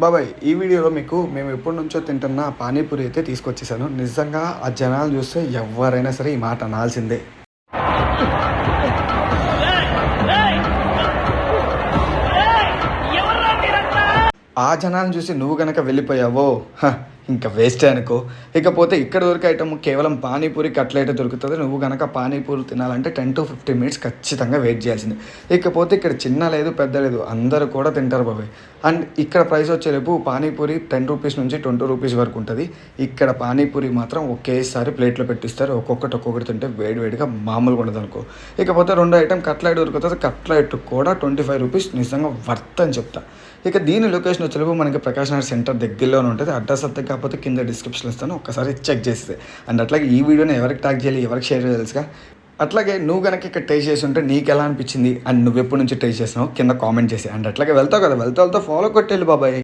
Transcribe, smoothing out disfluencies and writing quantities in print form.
బాబాయ్ ఈ వీడియోలో మీకు మేము ఎప్పటి నుంచో తింటున్న పానీపూరి అయితే తీసుకొచ్చేసాను. నిజంగా ఆ జనాలు చూస్తే ఎవరైనా సరే ఈ మాట అనాల్సిందే. ఆ జనాలను చూసి నువ్వు గనక వెళ్ళిపోయావో ఇంకా వేస్టే అనుకో. ఇకపోతే ఇక్కడ దొరికే ఐటమ్ కేవలం పానీపూరి కట్లెట్ దొరుకుతుంది. నువ్వు కనుక పానీపూరి తినాలంటే 10 to 15 మినిట్స్ ఖచ్చితంగా వెయిట్ చేయాల్సింది. ఇకపోతే ఇక్కడ చిన్న లేదు పెద్ద లేదు, అందరూ కూడా తింటారు బాబాయ్. అండ్ ఇక్కడ ప్రైస్ వచ్చేరేపు పానీపూరి 10 రూపీస్ నుంచి 20 రూపీస్ వరకు ఉంటుంది. ఇక్కడ పానీపూరి మాత్రం ఒకేసారి ప్లేట్లో పెట్టిస్తారు. ఒక్కొక్కటి తింటే వేడివేడిగా మామూలుగా ఉండదు అనుకో. ఇకపోతే రెండో ఐటమ్ కట్లెట్ దొరుకుతుంది. కట్లెట్ కూడా 25 రూపీస్, నిజంగా వర్త్ అని చెప్తా. ఇక దీని లొకేషన్ వచ్చేపు మనకి ప్రకాష్ నగర్ సెంటర్ దగ్గరలోనే ఉంటుంది. అడ్రస్ అంతే కాకపోతే కింద డిస్క్రిప్షన్ ఇస్తాను, ఒక్కసారి చెక్ చేస్తే. అండ్ అట్లాగే ఈ వీడియోని ఎవరికి ట్యాగ్ చేయాలి, ఎవరికి షేర్ చేయాలి తెలుసుగా. అట్లాగే నువ్వు కనుక ఇక్కడ టేస్ట్ చేసి ఉంటే నీకు ఎలా అనిపించింది అండ్ నువ్వు ఎప్పటి నుంచి టేస్ట్ చేసినావు కింద కామెంట్ చేసి. అండ్ అట్లాగే వెళ్తావు కదా, వెళ్తా ఫాలో కొట్టేళ్ళు బాబాయ్.